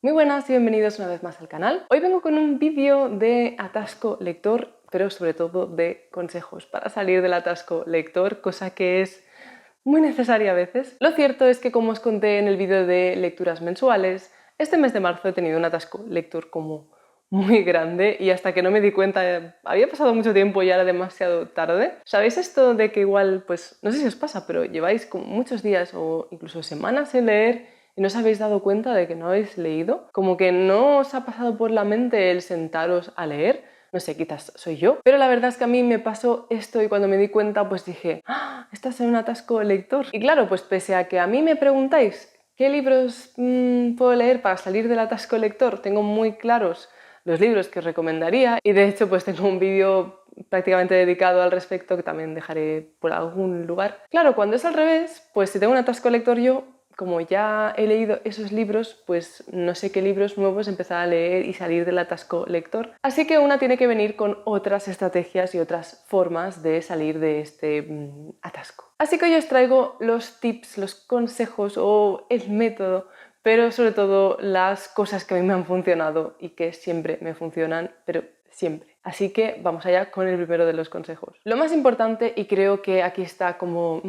Muy buenas y bienvenidos una vez más al canal. Hoy vengo con un vídeo de atasco lector, pero sobre todo de consejos para salir del atasco lector, cosa que es muy necesaria a veces. Lo cierto es que, como os conté en el vídeo de lecturas mensuales, este mes de marzo he tenido un atasco lector como muy grande y hasta que no me di cuenta había pasado mucho tiempo y ya era demasiado tarde. ¿Sabéis esto de que igual, pues no sé si os pasa, pero lleváis como muchos días o incluso semanas sin leer y no os habéis dado cuenta de que no habéis leído? Como que no os ha pasado por la mente el sentaros a leer. No sé, quizás soy yo, pero la verdad es que a mí me pasó esto y cuando me di cuenta pues dije, ¡ah! Estás en un atasco lector. Y claro, pues pese a que a mí me preguntáis qué libros puedo leer para salir del atasco lector, tengo muy claros los libros que os recomendaría y de hecho pues tengo un vídeo prácticamente dedicado al respecto que también dejaré por algún lugar. Claro, cuando es al revés, pues si tengo un atasco lector yo, como ya he leído esos libros, pues no sé qué libros nuevos empezar a leer y salir del atasco lector. Así que una tiene que venir con otras estrategias y otras formas de salir de este atasco. Así que hoy os traigo los tips, los consejos o el método, pero sobre todo las cosas que a mí me han funcionado y que siempre me funcionan, pero siempre. Así que vamos allá con el primero de los consejos. Lo más importante, y creo que aquí está como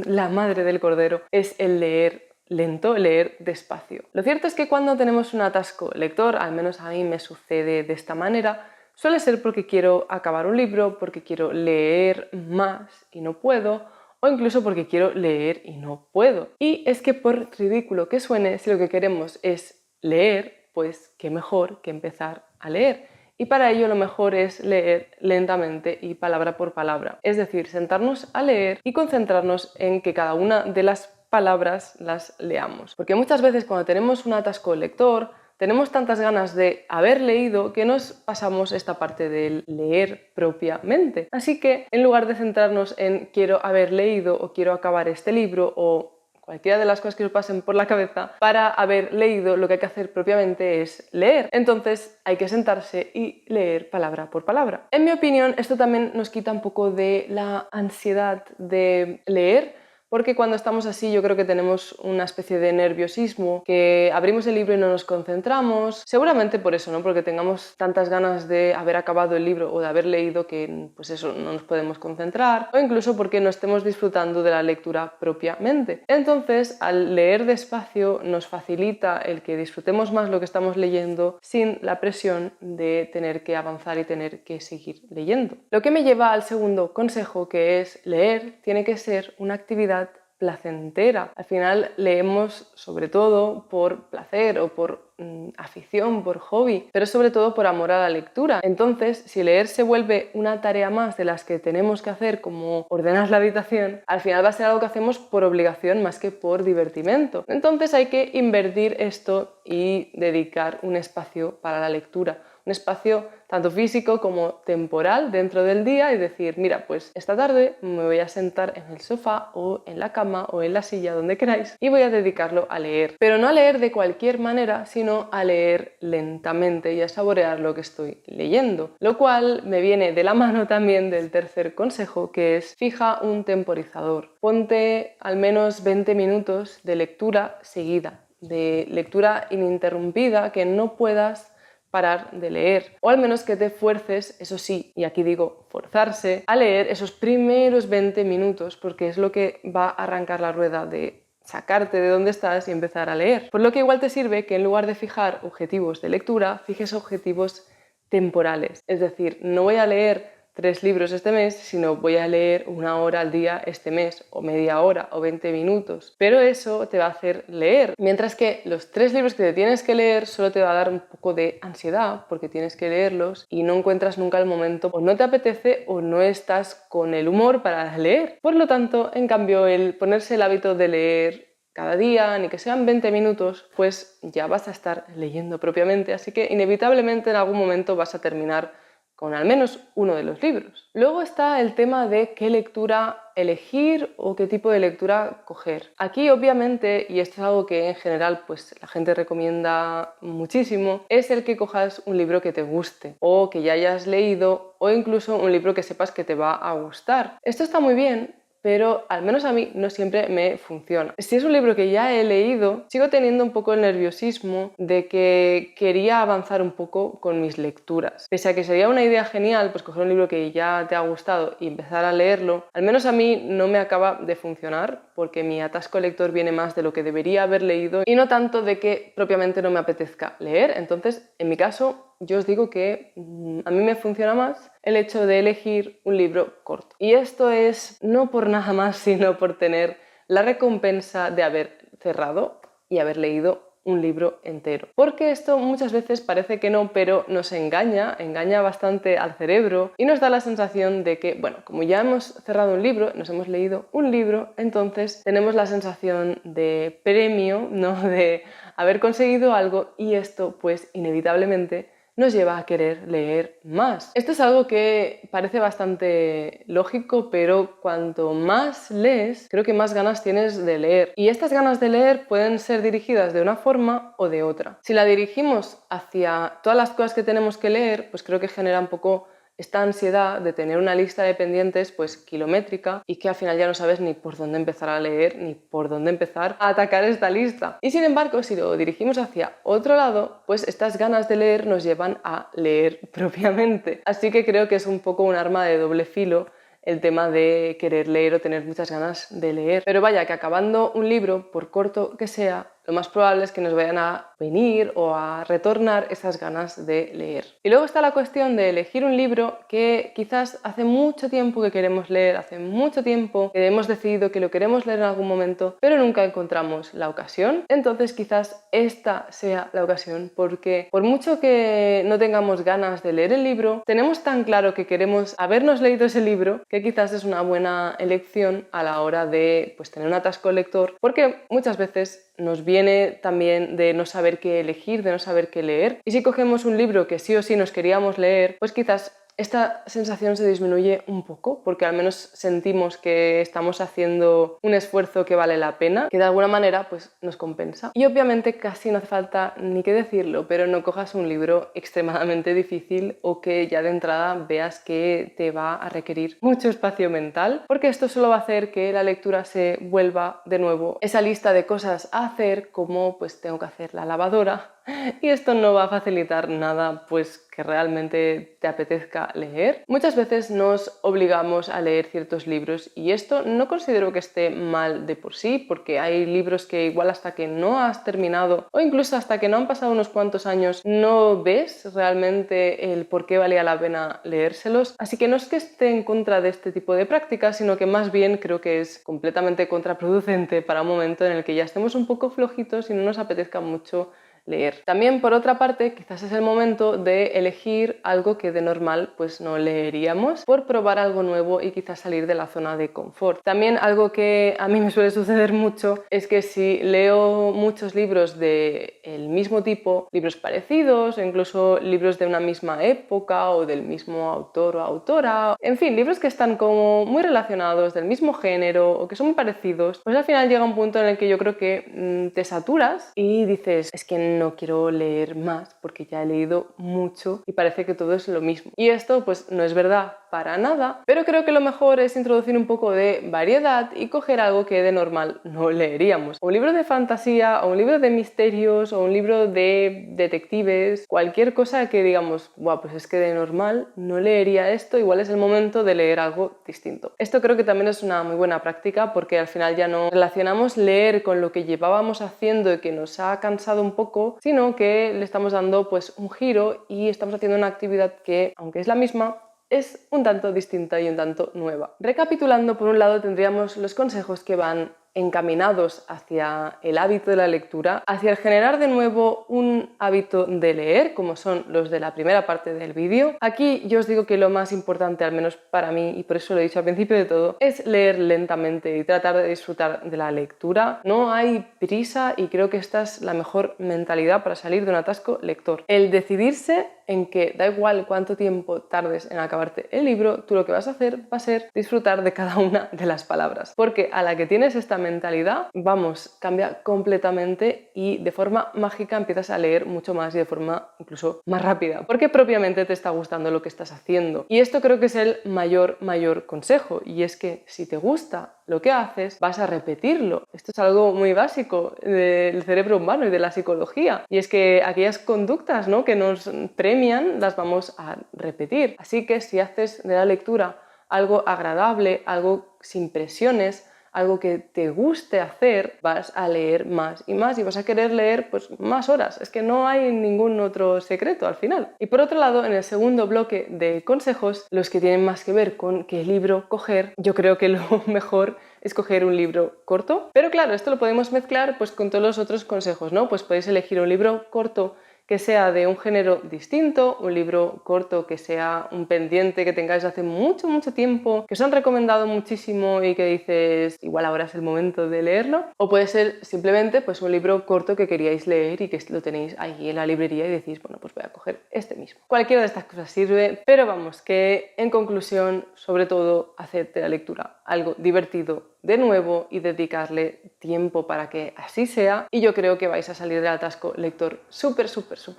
la madre del cordero, es el leer lento, leer despacio. Lo cierto es que cuando tenemos un atasco lector, al menos a mí me sucede de esta manera, suele ser porque quiero acabar un libro, porque quiero leer más y no puedo, o incluso porque quiero leer y no puedo. Y es que por ridículo que suene, si lo que queremos es leer, pues qué mejor que empezar a leer. Y para ello lo mejor es leer lentamente y palabra por palabra. Es decir, sentarnos a leer y concentrarnos en que cada una de las palabras las leamos. Porque muchas veces cuando tenemos un atasco lector, tenemos tantas ganas de haber leído que nos pasamos esta parte del leer propiamente. Así que en lugar de centrarnos en quiero haber leído o quiero acabar este libro o cualquiera de las cosas que os pasen por la cabeza, para haber leído lo que hay que hacer propiamente es leer. Entonces hay que sentarse y leer palabra por palabra. En mi opinión, esto también nos quita un poco de la ansiedad de leer, porque cuando estamos así yo creo que tenemos una especie de nerviosismo, que abrimos el libro y no nos concentramos, seguramente por eso, ¿no? Porque tengamos tantas ganas de haber acabado el libro o de haber leído que pues eso, no nos podemos concentrar, o incluso porque no estemos disfrutando de la lectura propiamente. Entonces, al leer despacio nos facilita el que disfrutemos más lo que estamos leyendo sin la presión de tener que avanzar y tener que seguir leyendo. Lo que me lleva al segundo consejo, que es leer tiene que ser una actividad placentera. Al final leemos sobre todo por placer o por afición, por hobby, pero sobre todo por amor a la lectura. Entonces, si leer se vuelve una tarea más de las que tenemos que hacer, como ordenar la habitación, al final va a ser algo que hacemos por obligación más que por divertimento. Entonces hay que invertir esto y dedicar un espacio para la lectura. Un espacio tanto físico como temporal dentro del día y decir, mira, pues esta tarde me voy a sentar en el sofá o en la cama o en la silla, donde queráis, y voy a dedicarlo a leer. Pero no a leer de cualquier manera, sino a leer lentamente y a saborear lo que estoy leyendo. Lo cual me viene de la mano también del tercer consejo, que es fija un temporizador. Ponte al menos 20 minutos de lectura seguida, de lectura ininterrumpida, que no puedas parar de leer, o al menos que te fuerces, eso sí, y aquí digo forzarse, a leer esos primeros 20 minutos, porque es lo que va a arrancar la rueda de sacarte de donde estás y empezar a leer. Por lo que igual te sirve que en lugar de fijar objetivos de lectura, fijes objetivos temporales. Es decir, no voy a leer 3 libros este mes, sino voy a leer 1 hora al día este mes, o media hora, o 20 minutos. Pero eso te va a hacer leer, mientras que los 3 libros que te tienes que leer solo te va a dar un poco de ansiedad, porque tienes que leerlos y no encuentras nunca el momento, o no te apetece, o no estás con el humor para leer. Por lo tanto, en cambio, el ponerse el hábito de leer cada día, ni que sean 20 minutos, pues ya vas a estar leyendo propiamente, así que inevitablemente en algún momento vas a terminar con al menos uno de los libros. Luego está el tema de qué lectura elegir o qué tipo de lectura coger. Aquí obviamente, y esto es algo que en general pues la gente recomienda muchísimo, es el que cojas un libro que te guste o que ya hayas leído o incluso un libro que sepas que te va a gustar. Esto está muy bien, pero al menos a mí no siempre me funciona. Si es un libro que ya he leído, sigo teniendo un poco el nerviosismo de que quería avanzar un poco con mis lecturas. Pese a que sería una idea genial, pues coger un libro que ya te ha gustado y empezar a leerlo, al menos a mí no me acaba de funcionar porque mi atasco lector viene más de lo que debería haber leído y no tanto de que propiamente no me apetezca leer. Entonces, en mi caso, yo os digo que a mí me funciona más el hecho de elegir un libro corto. Y esto es no por nada más, sino por tener la recompensa de haber cerrado y haber leído un libro entero. Porque esto muchas veces parece que no, pero nos engaña bastante al cerebro y nos da la sensación de que, bueno, como ya hemos cerrado un libro, nos hemos leído un libro, entonces tenemos la sensación de premio, ¿no? De haber conseguido algo y esto pues inevitablemente nos lleva a querer leer más. Esto es algo que parece bastante lógico, pero cuanto más lees, creo que más ganas tienes de leer. Y estas ganas de leer pueden ser dirigidas de una forma o de otra. Si la dirigimos hacia todas las cosas que tenemos que leer, pues creo que genera un poco esta ansiedad de tener una lista de pendientes pues kilométrica y que al final ya no sabes ni por dónde empezar a leer ni por dónde empezar a atacar esta lista. Y sin embargo, si lo dirigimos hacia otro lado, pues estas ganas de leer nos llevan a leer propiamente. Así que creo que es un poco un arma de doble filo el tema de querer leer o tener muchas ganas de leer. Pero vaya, que acabando un libro, por corto que sea, lo más probable es que nos vayan a venir o a retornar esas ganas de leer. Y luego está la cuestión de elegir un libro que quizás hace mucho tiempo que queremos leer, hace mucho tiempo que hemos decidido que lo queremos leer en algún momento, pero nunca encontramos la ocasión. Entonces quizás esta sea la ocasión, porque por mucho que no tengamos ganas de leer el libro, tenemos tan claro que queremos habernos leído ese libro que quizás es una buena elección a la hora de pues, tener un atasco lector, porque muchas veces nos viene también de no saber qué elegir, de no saber qué leer. Y si cogemos un libro que sí o sí nos queríamos leer, pues quizás esta sensación se disminuye un poco, porque al menos sentimos que estamos haciendo un esfuerzo que vale la pena, que de alguna manera pues nos compensa. Y obviamente casi no hace falta ni que decirlo, pero no cojas un libro extremadamente difícil o que ya de entrada veas que te va a requerir mucho espacio mental, porque esto solo va a hacer que la lectura se vuelva de nuevo esa lista de cosas a hacer, como pues tengo que hacer la lavadora, y esto no va a facilitar nada pues que realmente te apetezca leer. Muchas veces nos obligamos a leer ciertos libros y esto no considero que esté mal de por sí, porque hay libros que igual hasta que no has terminado o incluso hasta que no han pasado unos cuantos años no ves realmente el por qué valía la pena leérselos. Así que no es que esté en contra de este tipo de prácticas, sino que más bien creo que es completamente contraproducente para un momento en el que ya estemos un poco flojitos y no nos apetezca mucho leer. También, por otra parte, quizás es el momento de elegir algo que de normal pues no leeríamos por probar algo nuevo y quizás salir de la zona de confort. También algo que a mí me suele suceder mucho es que si leo muchos libros del mismo tipo, libros parecidos o incluso libros de una misma época o del mismo autor o autora, en fin, libros que están como muy relacionados, del mismo género o que son muy parecidos, pues al final llega un punto en el que yo creo que te saturas y dices, es que no quiero leer más porque ya he leído mucho y parece que todo es lo mismo. Y esto pues no es verdad para nada, pero creo que lo mejor es introducir un poco de variedad y coger algo que de normal no leeríamos. Un libro de fantasía, o un libro de misterios, o un libro de detectives, cualquier cosa que digamos, buah, pues es que de normal no leería esto, igual es el momento de leer algo distinto. Esto creo que también es una muy buena práctica porque al final ya no relacionamos leer con lo que llevábamos haciendo y que nos ha cansado un poco, sino que le estamos dando pues un giro y estamos haciendo una actividad que, aunque es la misma, es un tanto distinta y un tanto nueva. Recapitulando, por un lado tendríamos los consejos que van encaminados hacia el hábito de la lectura, hacia el generar de nuevo un hábito de leer, como son los de la primera parte del vídeo. Aquí yo os digo que lo más importante, al menos para mí, y por eso lo he dicho al principio de todo, es leer lentamente y tratar de disfrutar de la lectura. No hay prisa y creo que esta es la mejor mentalidad para salir de un atasco lector. El decidirse en que da igual cuánto tiempo tardes en acabarte el libro, tú lo que vas a hacer va a ser disfrutar de cada una de las palabras. Porque a la que tienes esta mentalidad, vamos, cambia completamente y de forma mágica empiezas a leer mucho más y de forma incluso más rápida, porque propiamente te está gustando lo que estás haciendo. Y esto creo que es el mayor consejo, y es que si te gusta lo que haces, vas a repetirlo. Esto es algo muy básico del cerebro humano y de la psicología, y es que aquellas conductas, ¿no?, que nos premian las vamos a repetir. Así que si haces de la lectura algo agradable, algo sin presiones, algo que te guste hacer, vas a leer más y más y vas a querer leer pues más horas. Es que no hay ningún otro secreto al final. Y por otro lado, en el segundo bloque de consejos, los que tienen más que ver con qué libro coger, yo creo que lo mejor es coger un libro corto. Pero claro, esto lo podemos mezclar pues con todos los otros consejos, ¿no? Pues podéis elegir un libro corto que sea de un género distinto, un libro corto que sea un pendiente que tengáis hace mucho tiempo, que os han recomendado muchísimo y que dices, igual ahora es el momento de leerlo, o puede ser simplemente pues un libro corto que queríais leer y que lo tenéis ahí en la librería y decís, bueno, pues voy a coger este mismo. Cualquiera de estas cosas sirve, pero vamos, que en conclusión, sobre todo, haced de la lectura algo divertido, de nuevo, y dedicarle tiempo para que así sea, y yo creo que vais a salir del atasco lector súper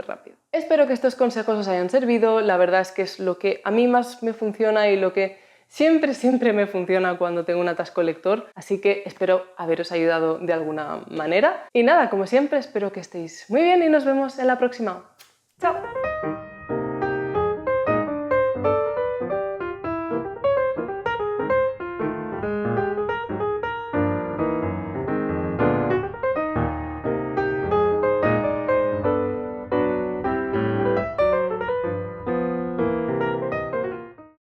rápido. Espero que estos consejos os hayan servido. La verdad es que es lo que a mí más me funciona y lo que siempre me funciona cuando tengo un atasco lector, así que espero haberos ayudado de alguna manera. Y nada, como siempre, espero que estéis muy bien y nos vemos en la próxima. ¡Chao!